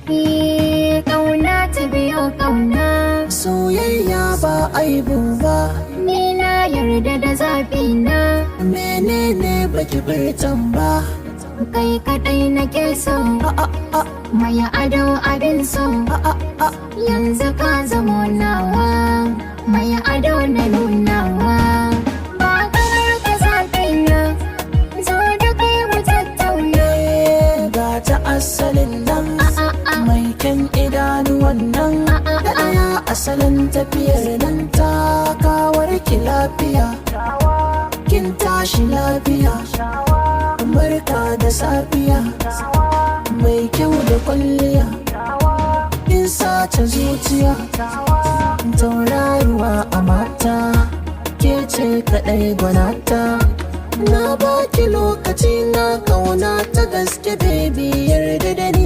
Ƙauna ta biyo ƙauna, soyayya ba aibu ba. ni na yarda da zaɓina. Menene baki furtan ba? Kai kaɗai nake so, mai ado abin so. Yanzu ka zamo nawa, mai ado na nunawa. Ba kamar ka zaɓina, zo da kai mu tattauna. Ga ta asalin nan, mai kyan idanuwan nan, da ɗaya asalin tafiyar nan ta kawar ki lafiya. Kin tashi lafiya, barka da safiya, mai kyau da kwalliya, kin sace zuciya. Tauraruwa a mata, ke ce kaɗai gwanata. Na baki lokaci na kauna ta gaske baby, yarda da ni.